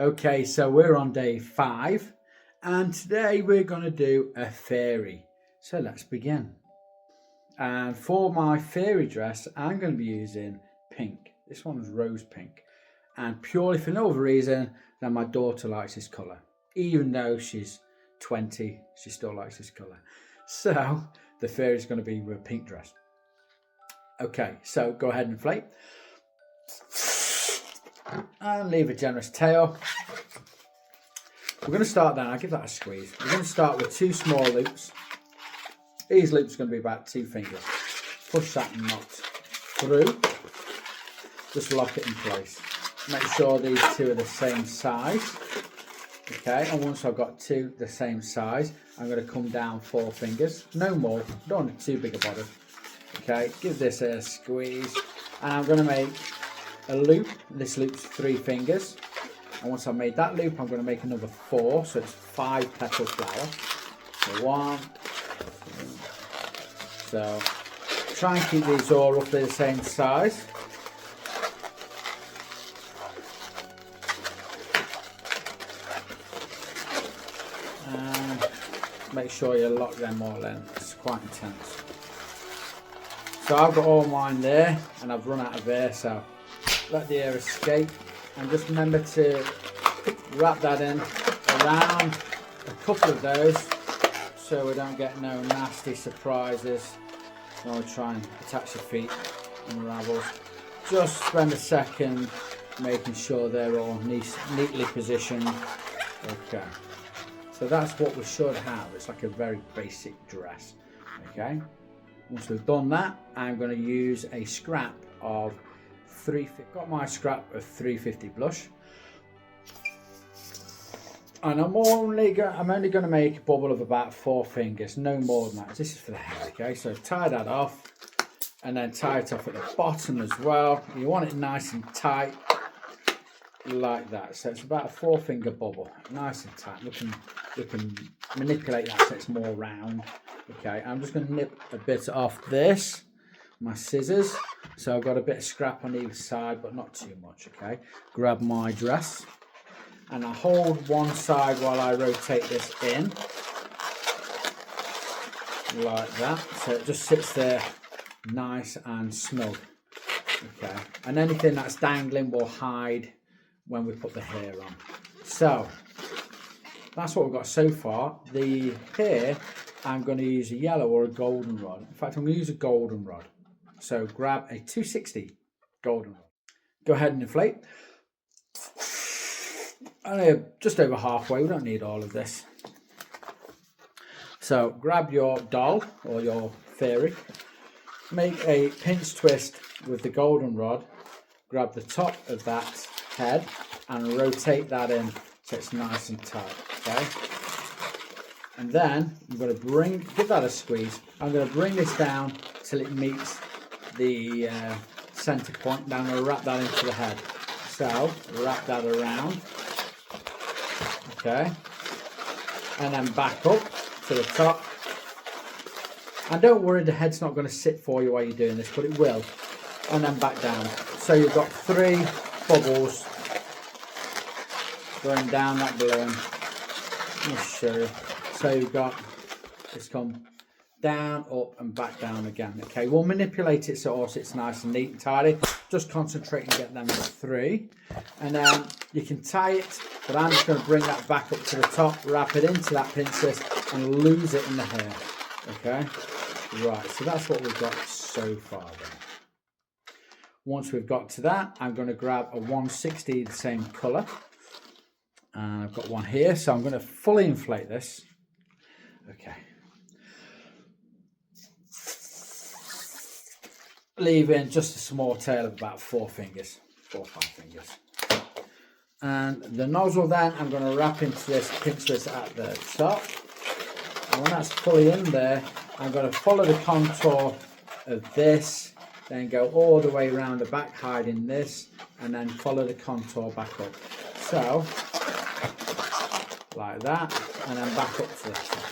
Okay, so we're on day 5 and today we're going to do a fairy. So let's begin. And for my fairy dress, I'm going to be using pink. This one's rose pink. And purely for no other reason than my daughter likes this colour. Even though she's 20, she still likes this colour. So the fairy's going to be with a pink dress. Okay, so go ahead and inflate. And leave a generous tail. We're going to start down. I'll give that a squeeze. We're going to start with 2 small loops. These loops are going to be about 2 fingers. Push that knot through. Just lock it in place. Make sure these 2 are the same size. Okay, and once I've got 2 the same size, I'm going to come down 4 fingers. No more. Don't want too big a body. Okay, give this a squeeze. And I'm going to make a loop. This loop's 3 fingers. And once I've made that loop, I'm going to make another 4. So it's 5 petal flower. So 1. So try and keep these all roughly the same size. And make sure you lock them all in. It's quite intense. So I've got all mine there and I've run out of air, so let the air escape. And just remember to wrap that in around a couple of those so we don't get no nasty surprises when we try and attach the feet and unravels. Just spend a second making sure they're all neatly positioned. Okay, so that's what we should have. It's like a very basic dress. Okay, once we've done that, I'm going to use a scrap of 350. Got my scrap of 350 blush, and I'm only going to make a bubble of about 4 fingers, no more than that. This is for the hair. Okay, so tie that off, and then tie it off at the bottom as well. You want it nice and tight, like that. So it's about a 4 finger bubble, nice and tight. We can manipulate that so it's more round. Okay, I'm just going to nip a bit off this. My scissors, so I've got a bit of scrap on either side, but not too much. Okay, grab my dress and I hold one side while I rotate this in like that, so it just sits there nice and snug. Okay, and anything that's dangling will hide when we put the hair on. So that's what we've got so far. The hair, I'm going to use a yellow or a golden rod. In fact, I'm going to use a golden rod. So grab a 260 golden rod. Go ahead and inflate. Only just over halfway. We don't need all of this. So grab your doll or your fairy. Make a pinch twist with the golden rod. Grab the top of that head and rotate that in so it's nice and tight. Okay. And then I'm going to give that a squeeze. I'm going to bring this down till it meets the center point. Now I'm going to wrap that into the head. So wrap that around. Okay. And then back up to the top. And don't worry, the head's not going to sit for you while you're doing this, but it will. And then back down. So you've got 3 bubbles going down that balloon. Let me show you. So you've got it's come down, up and back down again. Okay, we'll manipulate it so also it's nice and neat and tidy. Just concentrate and get them 3. And then you can tie it, but I'm just going to bring that back up to the top, wrap it into that princess and lose it in the hair. Okay, right, so that's what we've got so far then. Once we've got to that, I'm going to grab a 160, the same colour. And I've got one here, so I'm going to fully inflate this. Okay. Leaving just a small tail of about 4 fingers, 4 or 5 fingers. And the nozzle then, I'm going to wrap into this pinch twist at the top. And when that's fully in there, I'm going to follow the contour of this, then go all the way around the back, hiding this, and then follow the contour back up. So, like that, and then back up to the top.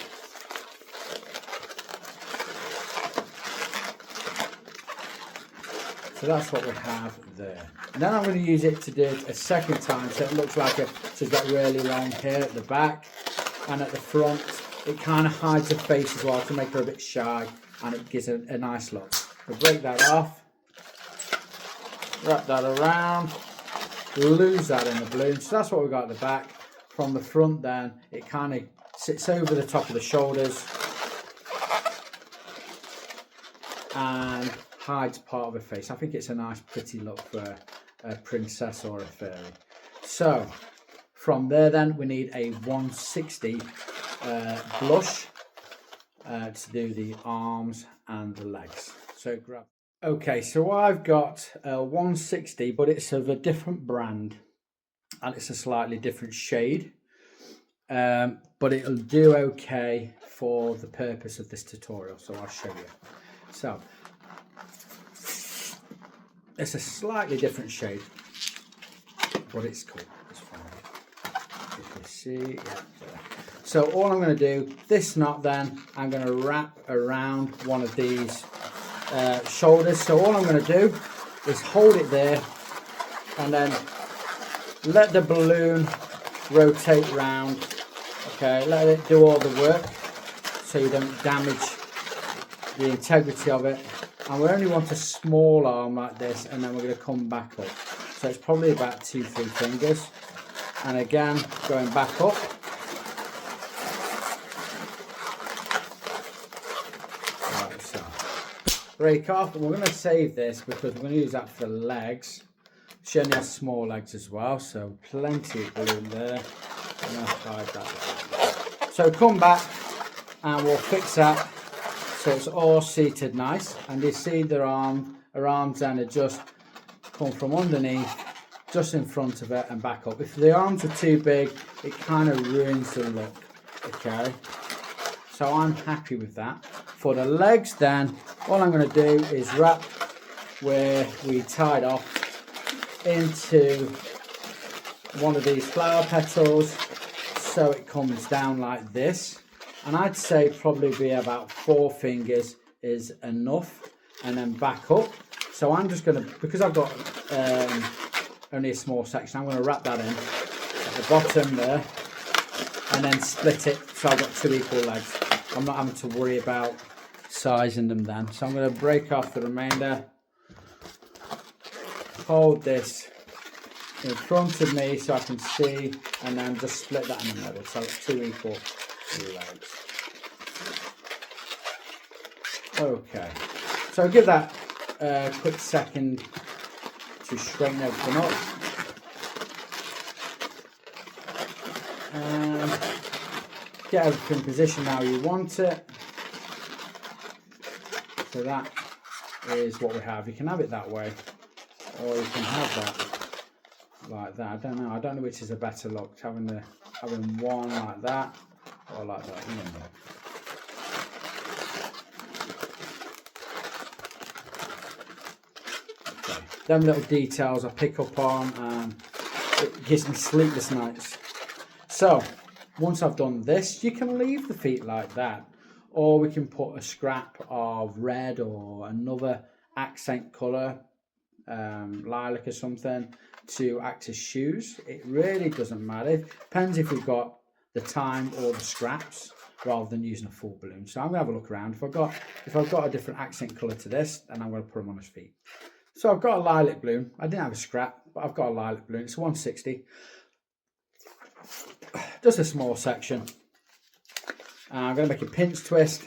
So that's what we have there. And then I'm going to use it to do it a second time, so it looks like she's got really long hair at the back and at the front. It kind of hides her face as well to make her a bit shy, and it gives a nice look. We'll break that off, wrap that around, lose that in the balloon. So that's what we've got at the back. From the front then, it kind of sits over the top of the shoulders and hides part of her face. I think it's a nice pretty look for a princess or a fairy. So from there then we need a 160 blush to do the arms and the legs. So grab. Okay, so I've got a 160, but it's of a different brand and it's a slightly different shade, but it'll do okay for the purpose of this tutorial, so I'll show you. So it's a slightly different shade, but it's cool. It's fine. You can see, yeah. There. So all I'm going to do, this knot then, I'm going to wrap around one of these shoulders. So all I'm going to do is hold it there and then let the balloon rotate round. Okay, let it do all the work so you don't damage the integrity of it. And we only want a small arm like this, and then we're going to come back up. So it's probably about 2-3 fingers. And again, going back up. Right, so break off. And we're going to save this because we're going to use that for the legs. She only has small legs as well, so plenty of balloon there. I'm going to hide that. So come back and we'll fix that. So it's all seated nice, and you see her arms then are just come from underneath, just in front of it and back up. If the arms are too big, it kind of ruins the look, okay? So I'm happy with that. For the legs then, all I'm going to do is wrap where we tied off into one of these flower petals so it comes down like this. And I'd say probably be about 4 fingers is enough, and then back up. So I'm just going to, because I've got only a small section, I'm going to wrap that in at the bottom there and then split it so I've got 2 equal legs. I'm not having to worry about sizing them then. So I'm going to break off the remainder, hold this in front of me so I can see, and then just split that in the middle so it's 2 equal legs. Okay, so give that a quick second to straighten everything up, and get everything positioned how you want it. So that is what we have. You can have it that way, or you can have that like that. I don't know which is a better look, having one like that or like that. Okay. Them little details I pick up on, and it gives me sleepless nights. So once I've done this, you can leave the feet like that, or we can put a scrap of red or another accent colour, lilac or something, to act as shoes. It really doesn't matter. It depends if we've got the time or the scraps, rather than using a full balloon. So I'm gonna have a look around. If I've got a different accent colour to this, then I'm gonna put them on his feet. So I've got a lilac balloon. I didn't have a scrap, but I've got a lilac balloon. It's 160. Just a small section. I'm going to make a pinch twist,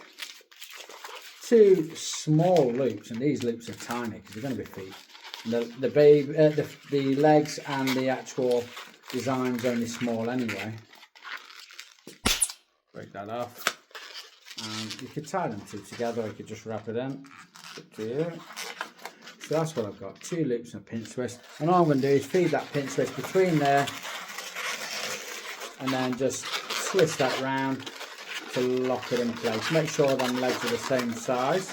2 small loops, and these loops are tiny because they're going to be feet. The legs and the actual design's only small anyway. Break that off, and you could tie them 2 together, or you could just wrap it in. Up to you. So that's what I've got, 2 loops and a pinch twist, and all I'm going to do is feed that pinch twist between there, and then just twist that round to lock it in place. Make sure them legs are the same size.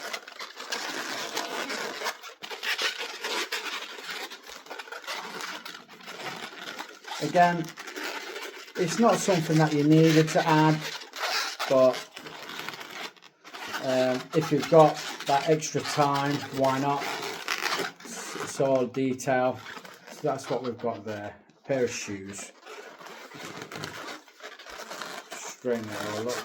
Again, it's not something that you needed to add, but if you've got that extra time, why not? it's all detail. So that's what we've got there. A pair of shoes. Straighten it all up.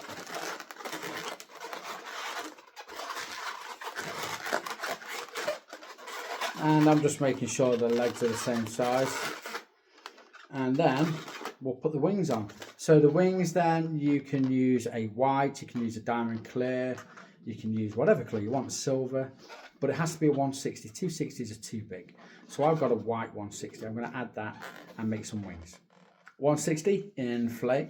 And I'm just making sure the legs are the same size. And then we'll put the wings on. So the wings, then you can use a white, you can use a diamond clear, you can use whatever colour you want, silver, but it has to be a 160. 260s are too big. So I've got a white 160. I'm going to add that and make some wings. 160, inflate.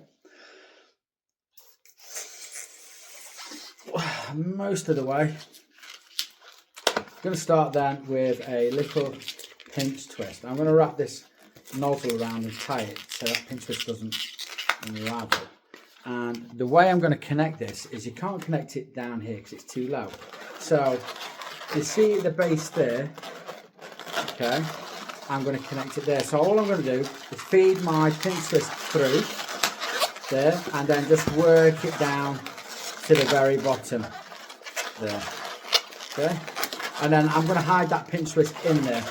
Most of the way. I'm going to start then with a little pinch twist. I'm going to wrap this nozzle around and tie it so that pinch twist doesn't unravel. And the way I'm going to connect this is you can't connect it down here because it's too low. So you see the base there, okay, I'm going to connect it there. So all I'm going to do is feed my pinch twist through there and then just work it down to the very bottom there, okay, and then I'm going to hide that pinch twist in there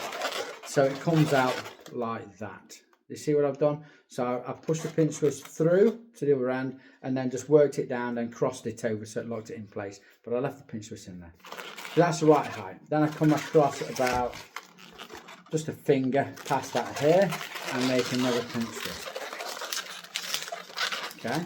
so it comes out like that. You see what I've done? So I've pushed the pinch twist through to the other end and then just worked it down and crossed it over so it locked it in place, but I left the pinch twist in there. So that's the right height. Then I come across it about just a finger past that here and make another pinch twist. Okay,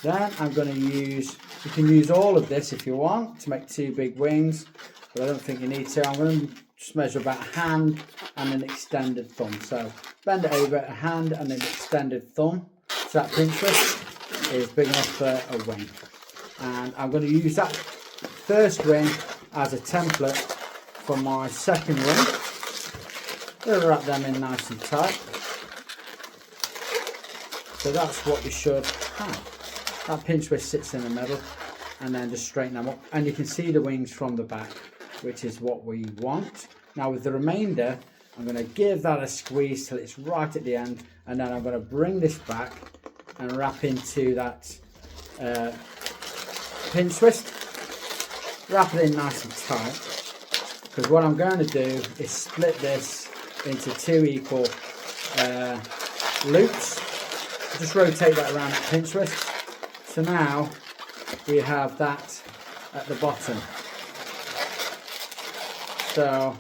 then I'm going to use, you can use all of this if you want to make two big wings, but I don't think you need to. I'm going to just measure about a hand and an extended thumb. So bend it over, a hand and an extended thumb. So that pinch twist is big enough for a wing. And I'm going to use that first wing as a template for my second wing. We'll wrap them in nice and tight. So that's what you should have. That pinch twist sits in the middle and then just straighten them up. And you can see the wings from the back, which is what we want. Now with the remainder, I'm going to give that a squeeze till it's right at the end, and then I'm going to bring this back and wrap into that pinch twist. Wrap it in nice and tight, because what I'm going to do is split this into two equal loops. Just rotate that around the pinch twist. So now we have that at the bottom. So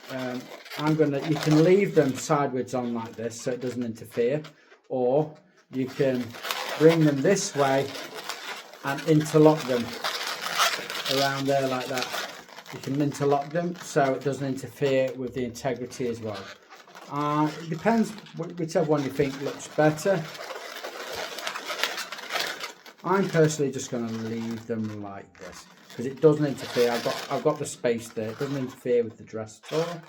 you can leave them sideways on like this so it doesn't interfere, or you can bring them this way and interlock them around there like that. You can interlock them so it doesn't interfere with the integrity as well. It depends whichever one you think looks better. I'm personally just going to leave them like this because it doesn't interfere. I've got the space there. It doesn't interfere with the dress at all.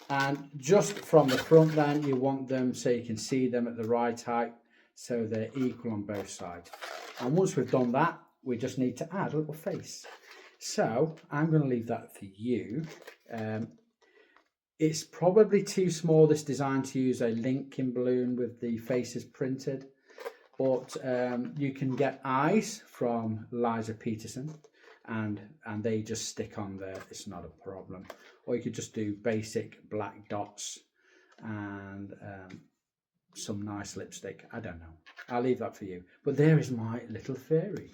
And just from the front then, you want them so you can see them at the right height, so they're equal on both sides. And once we've done that, we just need to add a little face. So I'm going to leave that for you. It's probably too small, this design, to use a Lincoln balloon with the faces printed, but you can get eyes from Liza Peterson and they just stick on there. It's not a problem. Or you could just do basic black dots and some nice lipstick. I don't know. I'll leave that for you. But there is my little fairy.